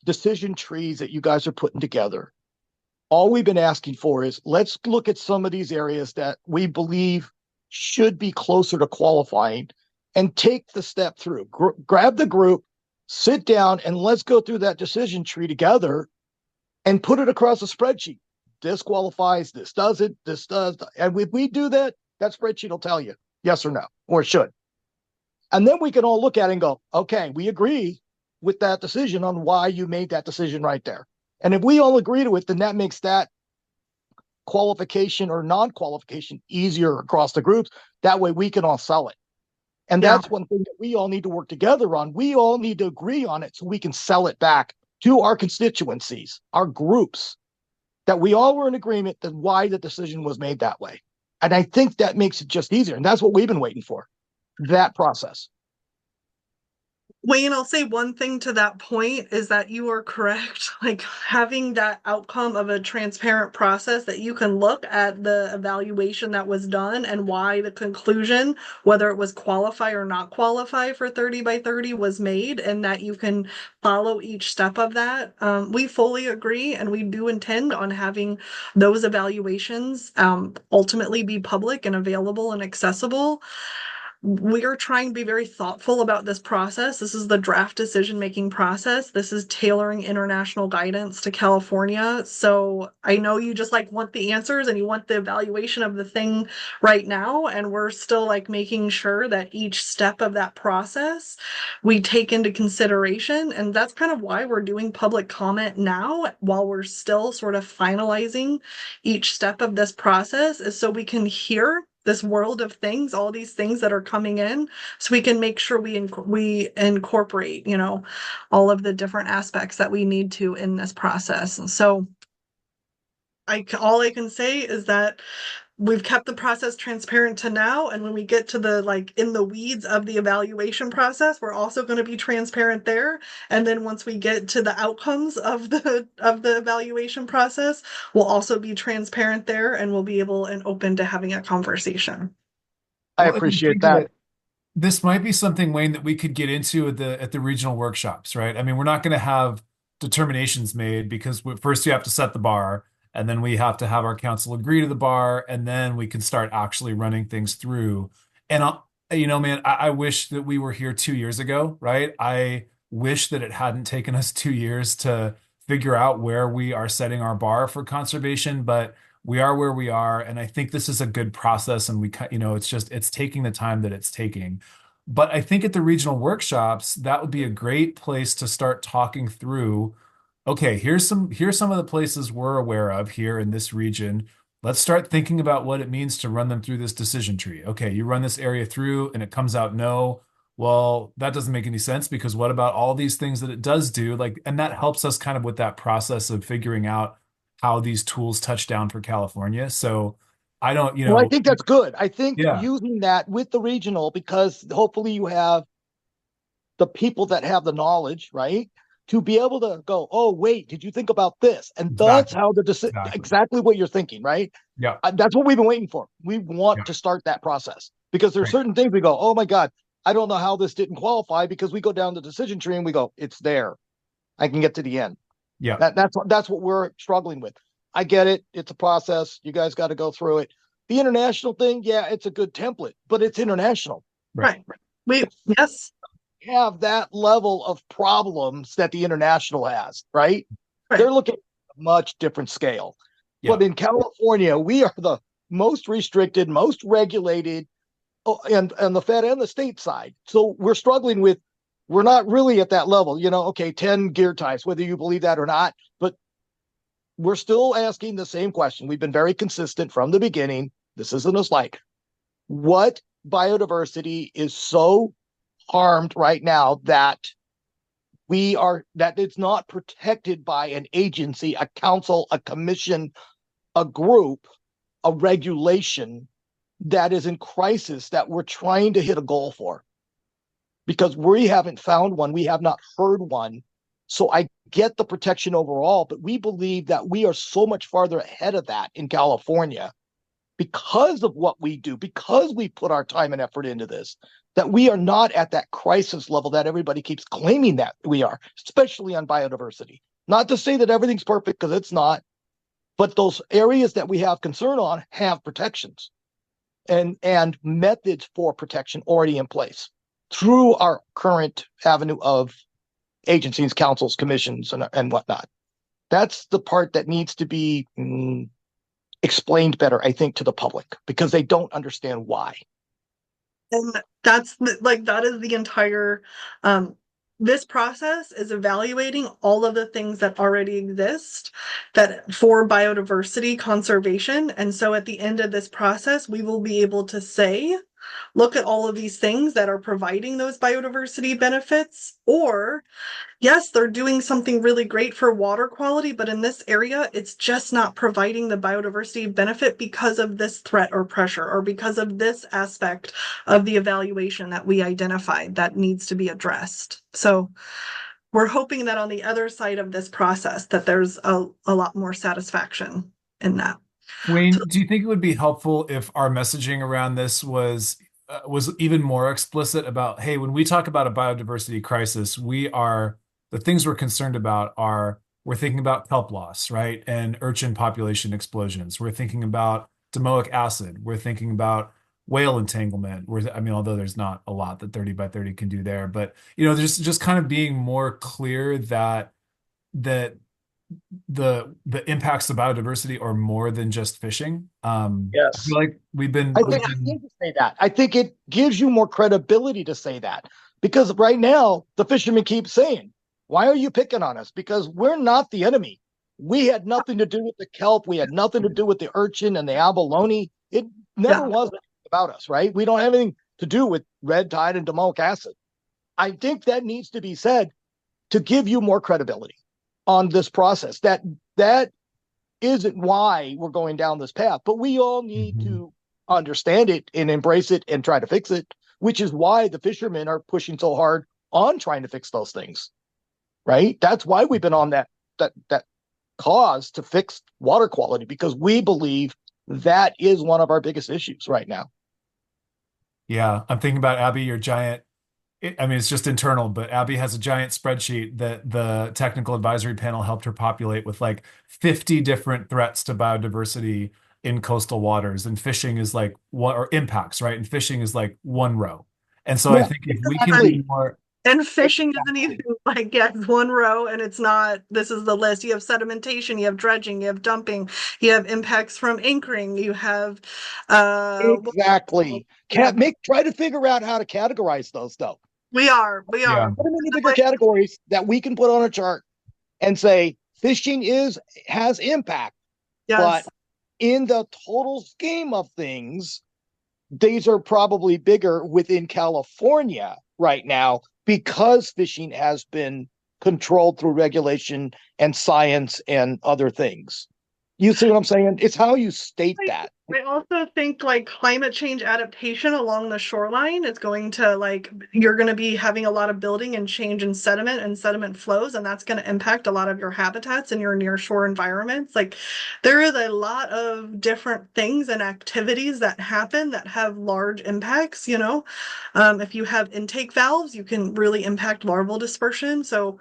decision trees that you guys are putting together, all we've been asking for is let's look at some of these areas that we believe should be closer to qualifying and take the step through. Grab the group, sit down, and let's go through that decision tree together and put it across a spreadsheet. This qualifies, this doesn't, this does. And if we do that, that spreadsheet will tell you yes or no, or it should. And then we can all look at it and go, okay, we agree with that decision on why you made that decision right there. And if we all agree to it, then that makes that qualification or non-qualification easier across the groups. That way we can all sell it. And that's one thing that we all need to work together on. We all need to agree on it so we can sell it back to our constituencies, our groups, that we all were in agreement that why the decision was made that way. And I think that makes it just easier. And that's what we've been waiting for, that process. Wayne, I'll say one thing to that point is that you are correct. Like having that outcome of a transparent process that you can look at the evaluation that was done and why the conclusion, whether it was qualify or not qualify for 30 by 30 was made, and that you can follow each step of that. We fully agree, and we do intend on having those evaluations ultimately be public and available and accessible. We are trying to be very thoughtful about this process. This is the draft decision-making process. This is tailoring international guidance to California. So I know you just want the answers and you want the evaluation of the thing right now. And we're still making sure that each step of that process we take into consideration. And that's kind of why we're doing public comment now while we're still sort of finalizing each step of this process, is so we can hear this world of things, all these things that are coming in, so we can make sure we incorporate, all of the different aspects that we need to in this process. And so all I can say is that we've kept the process transparent to now, and when we get to the like in the weeds of the evaluation process, we're also going to be transparent there. And then once we get to the outcomes of the evaluation process, we'll also be transparent there, and we'll be able and open to having a conversation. I Well, and appreciate think that. this might be something, Wayne, that we could get into at the regional workshops, right? I mean, we're not going to have determinations made because first you have to set the bar, and then we have to have our council agree to the bar, and then we can start actually running things through. And you know, man, I wish that we were here 2 years ago, right? I wish that it hadn't taken us 2 years to figure out where we are setting our bar for conservation, but we are where we are, and I think this is a good process, and you know, it's taking the time that it's taking. But I think at the regional workshops, that would be a great place to start talking through, okay, here's some of the places we're aware of here in this region. Let's start thinking about what it means to run them through this decision tree. Okay, you run this area through and it comes out no. Well, that doesn't make any sense because what about all these things that it does do? Like, and that helps us kind of with that process of figuring out how these tools touch down for California. So I don't, you Well, I know, think that's good. I think yeah, using that with the regional, because hopefully you have the people that have the knowledge, right? To be able to go, oh, wait, did you think about this? And that's exactly, how exactly. exactly what you're thinking, right? Yeah, That's what we've been waiting for. We want yeah, to start that process because there's right. certain things we go, oh my God, I don't know how this didn't qualify, because we go down the decision tree and we go, it's there. I can get to the end. Yeah, That's what we're struggling with. I get it. It's a process. You guys got to go through it. The international thing, yeah, it's a good template, but it's international. Right. Yes. Have that level of problems that the international has, right? Right. They're looking at a much different scale. yeah, But in California, we are the most restricted, most regulated, and the Fed and the state side. So we're struggling with, we're not really at that level, you know, okay, 10 gear types, whether you believe that or not, but we're still asking the same question. We've been very consistent from the beginning. This isn't a slight. What biodiversity is so harmed right now that it's not protected by an agency, a council, a commission, a group, a regulation that is in crisis that we're trying to hit a goal for? Because we haven't found one, we have not heard one. So I get the protection overall, but we believe that we are so much farther ahead of that in California because of what we do, because we put our time and effort into this, that we are not at that crisis level that everybody keeps claiming that we are, especially on biodiversity. Not to say that everything's perfect, because it's not, but those areas that we have concern on have protections and methods for protection already in place through our current avenue of agencies, councils, commissions, and whatnot. That's the part that needs to be explained better, I think, to the public, because they don't understand why. And that's like, that is the entire, this process is evaluating all of the things that already exist that for biodiversity conservation. And so at the end of this process, we will be able to say, look at all of these things that are providing those biodiversity benefits, or yes, they're doing something really great for water quality, but in this area, it's just not providing the biodiversity benefit because of this threat or pressure, or because of this aspect of the evaluation that we identified that needs to be addressed. So we're hoping that on the other side of this process, that there's a lot more satisfaction in that. Wayne, do you think it would be helpful if our messaging around this was even more explicit about, hey, when we talk about a biodiversity crisis, the things we're concerned about are, we're thinking about kelp loss, right? And urchin population explosions. We're thinking about domoic acid. We're thinking about whale entanglement. I mean, although there's not a lot that 30 by 30 can do there, but you know, there's just kind of being more clear that the impacts of biodiversity are more than just fishing. I Yes. feel like I think to say that. I think it gives you more credibility to say that, because right now the fishermen keep saying, why are you picking on us? Because we're not the enemy. We had nothing to do with the kelp. We had nothing to do with the urchin and the abalone. It never was about us, right? We don't have anything to do with red tide and domoic acid. I think that needs to be said to give you more credibility on this process, that isn't why we're going down this path, but we all need Mhm. to understand it and embrace it and try to fix it, which is why the fishermen are pushing so hard on trying to fix those things, right? That's why we've been on that cause to fix water quality, because we believe that is one of our biggest issues right now. Yeah, I'm thinking about Abby, your giant. I mean, it's just internal, but Abby has a giant spreadsheet that the technical advisory panel helped her populate with like 50 different threats to biodiversity in coastal waters. And fishing is like one, or impacts, right? And fishing is like one row. And so I Yeah, think if we can be more, And fishing isn't even like, yeah, it's one row and it's not, this is the list. You have sedimentation, you have dredging, you have dumping, you have impacts from anchoring, you have exactly. Try to figure out how to categorize those though. we are. Yeah. Put them into bigger categories that we can put on a chart and say fishing has impact, but Yes. in the total scheme of things, these are probably bigger within California right now because fishing has been controlled through regulation and science and other things. You see what I'm saying? It's how you state that. I also think like climate change adaptation along the shoreline is going to like, you're going to be having a lot of building and change in sediment and sediment flows, and that's going to impact a lot of your habitats and your near shore environments. Like there is a lot of different things and activities that happen that have large impacts, you know. If you have intake valves, you can really impact larval dispersion. So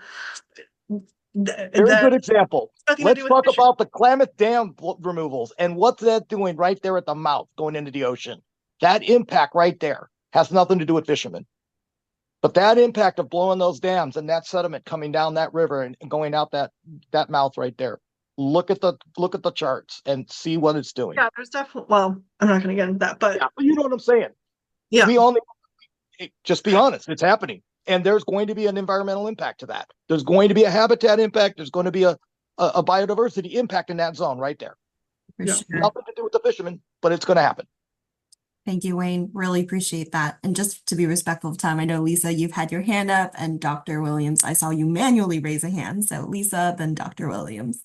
Very good example. nothing to Let's do with talk fishing. about the Klamath Dam removals and what's that doing right there at the mouth going into the ocean. That impact right there has nothing to do with fishermen. But that impact of blowing those dams and that sediment coming down that river and going out that mouth right there. Look at the charts and see what it's doing. Yeah, there's definitely, well, I'm not going to get into that, but Yeah, but you know what I'm saying. yeah. We only just be honest, it's happening. And there's going to be an environmental impact to that. There's going to be a habitat impact. There's going to be a biodiversity impact in that zone right there. For Yeah. sure. Nothing to do with the fishermen, but it's going to happen. Thank you, Wayne. Really appreciate that. And just to be respectful of time, I know, Lisa, you've had your hand up, and Dr. Williams, I saw you manually raise a hand. So Lisa, then Dr. Williams.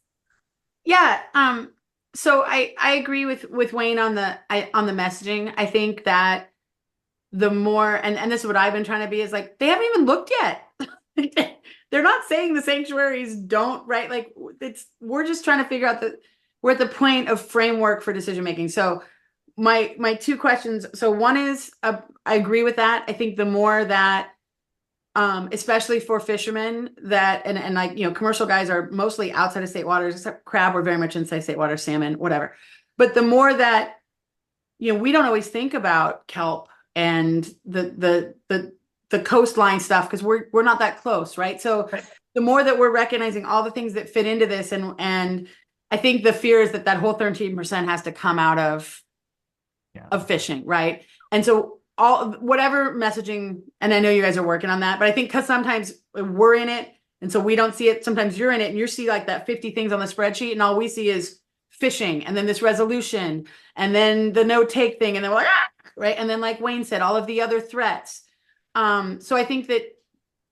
Yeah. So I agree with Wayne on the messaging. I think that the more, and this is what I've been trying to be, is like, they haven't even looked yet. They're not saying the sanctuaries don't, right? Like we're just trying to figure out we're at the point of framework for decision making. So my two questions. So one is, I agree with that. I think the more that, especially for fishermen that, and like, you know, commercial guys are mostly outside of state waters, except crab, we're very much inside state waters, salmon, whatever. But the more that, you know, we don't always think about kelp and the coastline stuff because we're not that close, right? So the more that we're recognizing all the things that fit into this, and I think the fear is that whole 13% has to come out of fishing, right? And so whatever messaging, and I know you guys are working on that, but I think because sometimes we're in it and so we don't see it, sometimes you're in it and you see like that 50 things on the spreadsheet and all we see is fishing and then this resolution and then the no take thing and then we're like, right? And then like Wayne said, all of the other threats. So I think that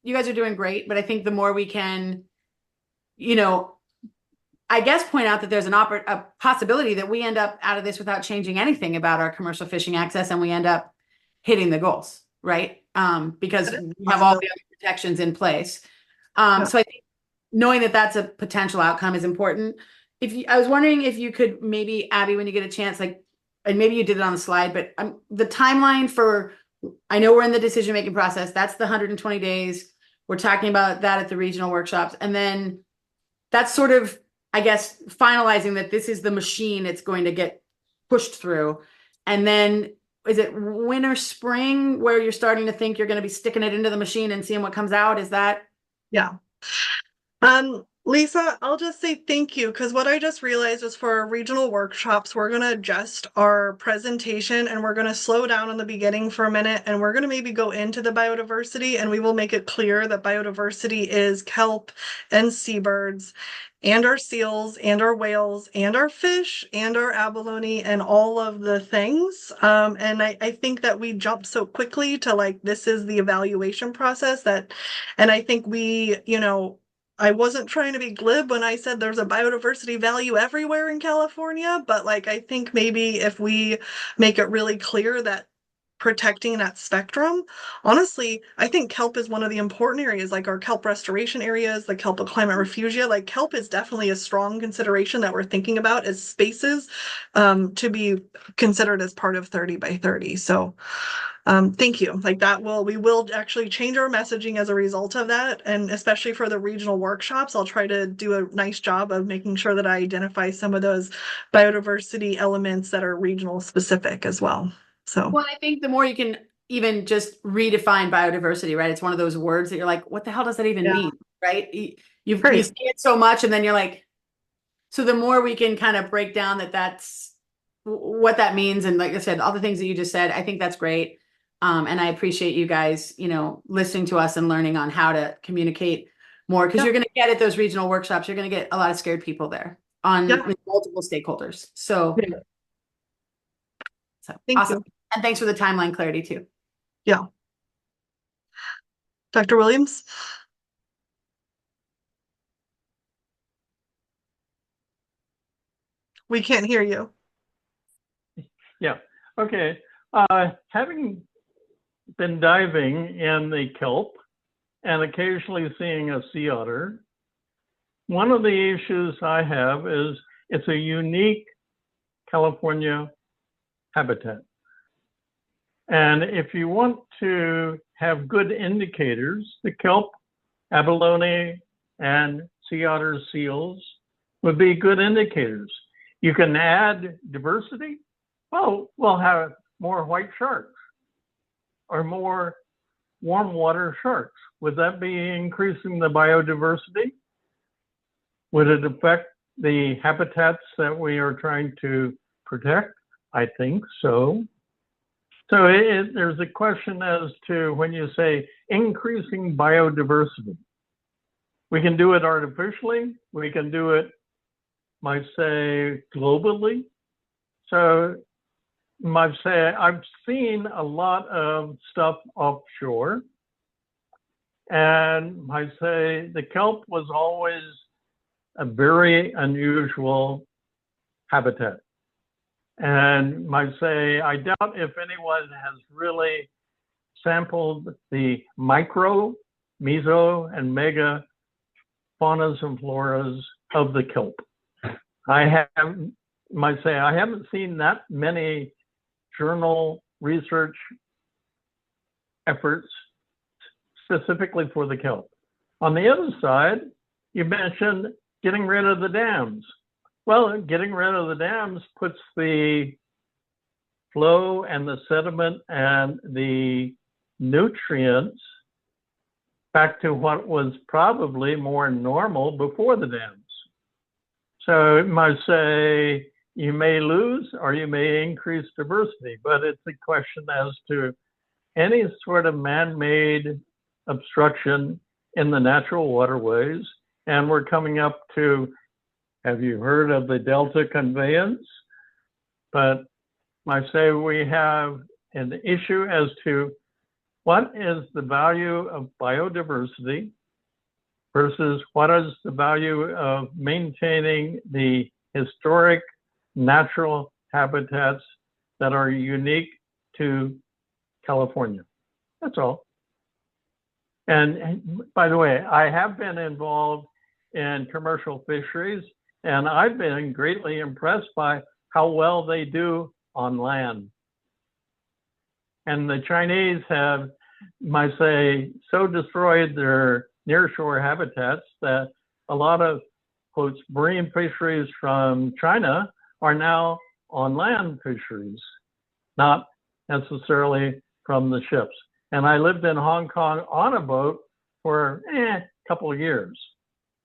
you guys are doing great, but I think the more we can, you know, I guess point out that there's a possibility that we end up out of this without changing anything about our commercial fishing access and we end up hitting the goals, right? Because we have all the other protections in place. So I think knowing that that's a potential outcome is important. I was wondering if you could maybe, Abby, when you get a chance, like, and maybe you did it on the slide, but the timeline for, I know we're in the decision-making process. That's the 120 days. We're talking about that at the regional workshops. And then that's sort of, I guess, finalizing that this is the machine it's going to get pushed through. And then is it winter, spring, where you're starting to think you're going to be sticking it into the machine and seeing what comes out? Is that? Yeah. Lisa, I'll just say thank you, because what I just realized is for our regional workshops, we're going to adjust our presentation and we're going to slow down in the beginning for a minute and we're going to maybe go into the biodiversity and we will make it clear that biodiversity is kelp and seabirds and our seals and our whales and our fish and our abalone and all of the things. And I think that we jumped so quickly to like, this is the evaluation process and I think we, you know, I wasn't trying to be glib when I said there's a biodiversity value everywhere in California, but like I think maybe if we make it really clear that protecting that spectrum, honestly, I think kelp is one of the important areas, like our kelp restoration areas, the kelp climate refugia. Like kelp is definitely a strong consideration that we're thinking about as spaces to be considered as part of 30 by 30. So thank you. Like we will actually change our messaging as a result of that. And especially for the regional workshops, I'll try to do a nice job of making sure that I identify some of those biodiversity elements that are regional specific as well. So, Well, I think the more you can even just redefine biodiversity, right? It's one of those words that you're like, what the hell does that even yeah, mean? Right? You great. see it so much, and then you're like, so the more we can kind of break down that's what that means, and like I said, all the things that you just said, I think that's great. And I appreciate you guys, listening to us and learning on how to communicate more, because Yeah. you're going to get at those regional workshops, you're going to get a lot of scared people there Yeah. with multiple stakeholders. So, Yeah. Thank awesome. you. And thanks for the timeline clarity too. Yeah. Dr. Williams? We can't hear you. Yeah. Okay. Having been diving in the kelp and occasionally seeing a sea otter, one of the issues I have is it's a unique California habitat. And if you want to have good indicators, the kelp, abalone, and sea otter seals would be good indicators. You can add diversity. Oh, we'll have more white sharks or more warm water sharks. Would that be increasing the biodiversity? Would it affect the habitats that we are trying to protect? I think so. So there's a question as to when you say increasing biodiversity. We can do it artificially. We can do it, might say, globally. So might say I've seen a lot of stuff offshore, and might say the kelp was always a very unusual habitat. And might say, I doubt if anyone has really sampled the micro, meso, and mega faunas and floras of the kelp. I haven't seen that many journal research efforts specifically for the kelp. On the other side, you mentioned getting rid of the dams. Well, getting rid of the dams puts the flow and the sediment and the nutrients back to what was probably more normal before the dams. So it might say you may lose or you may increase diversity, but it's a question as to any sort of man-made obstruction in the natural waterways. And we're coming up to, have you heard of the Delta Conveyance? But I say we have an issue as to what is the value of biodiversity versus what is the value of maintaining the historic natural habitats that are unique to California. That's all. And by the way, I have been involved in commercial fisheries, and I've been greatly impressed by how well they do on land. And the Chinese have, might say, so destroyed their nearshore habitats that a lot of, quotes, marine fisheries from China are now on land fisheries, not necessarily from the ships. And I lived in Hong Kong on a boat for a couple of years.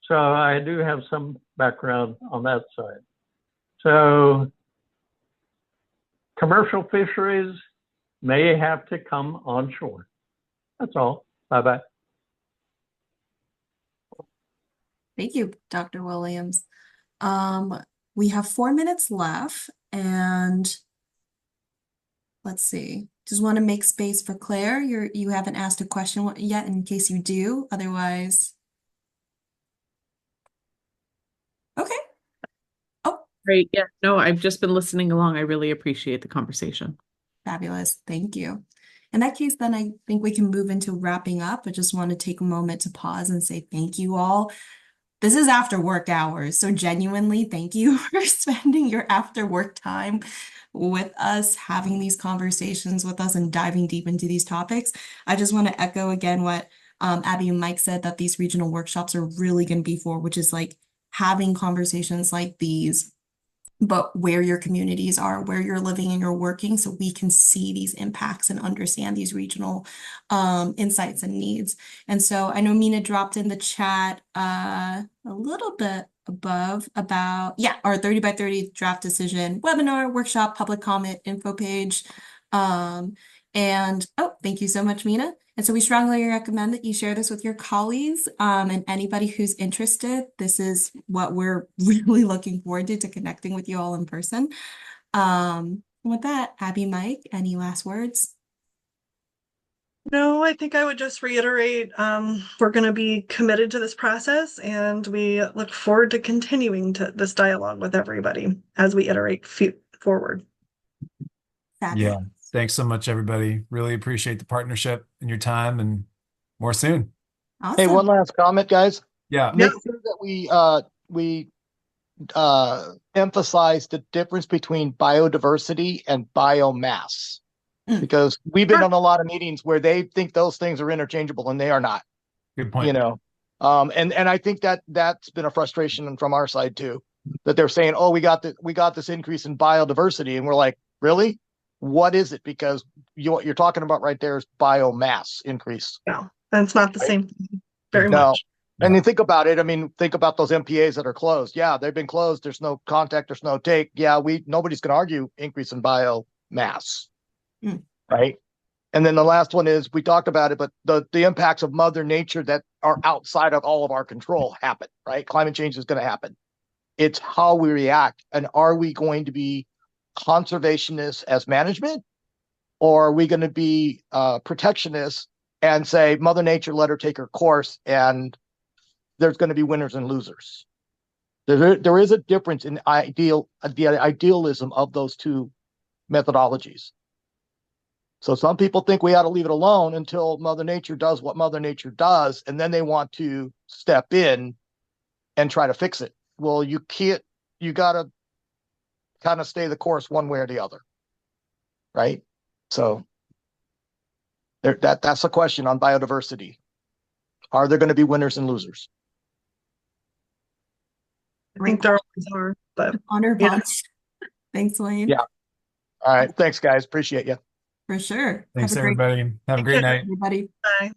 So I do have some background on that side. So commercial fisheries may have to come onshore. That's all. Bye-bye. Thank you, Dr. Williams. We have 4 minutes left, and let's see. Just want to make space for Claire. You haven't asked a question yet in case you do. Otherwise, Okay. Oh, Great. Yeah. No, I've just been listening along. I really appreciate the conversation. fabulous. Thank you. In that case, then I think we can move into wrapping up. I just want to take a moment to pause and say thank you all. This is after work hours, so genuinely thank you for spending your after work time with us, having these conversations with us, and diving deep into these topics. I just want to echo again what Abby and Mike said, that these regional workshops are really going to be for, which is like having conversations like these, but where your communities are, where you're living and you're working, so we can see these impacts and understand these regional insights and needs. And so I know Mina dropped in the chat a little bit above about, yeah, our 30 by 30 draft decision webinar, workshop, public comment, info page. And oh, thank you so much, Mina. And so we strongly recommend that you share this with your colleagues and anybody who's interested. This is what we're really looking forward to connecting with you all in person. With that, Abby, Mike, any last words? No, I think I would just reiterate, we're going to be committed to this process, and we look forward to continuing this dialogue with everybody as we iterate forward. Fabulous. Yeah. Thanks so much, everybody. Really appreciate the partnership and your time, and more soon. Hey, Awesome. one last comment, guys. Yeah. Make sure that we emphasize the difference between biodiversity and biomass, because we've been on a lot of meetings where they think those things are interchangeable, and they are not. Good point. You know, and I think that's been a frustration from our side too, that they're saying, oh, we got this increase in biodiversity, and we're like, really? What is it? Because what you're talking about right there is biomass increase. No, and it's not the same thing very No. much. And you think about it, I mean, think about those MPAs that are closed. Yeah, they've been closed. There's no contact, there's no take. Yeah, nobody's going to argue increase in biomass, right? And then the last one is, we talked about it, but the impacts of Mother Nature that are outside of all of our control happen, right? Climate change is going to happen. It's how we react. And are we going to be conservationists as management, or are we going to be protectionists and say, Mother Nature, let her take her course, and there's going to be winners and losers? There is a difference in the idealism of those two methodologies. So some people think we ought to leave it alone until Mother Nature does what Mother Nature does, and then they want to step in and try to fix it. Well, you can't. You got to kind of stay the course one way or the other, right? So that's a question on biodiversity. Are there going to be winners and losers? I think there always are, but Honor yeah. bunch. Thanks, Wayne. Yeah. All right. Thanks, guys. Appreciate you. For sure. Thanks, Have a great everybody. Have a great night. everybody. Bye.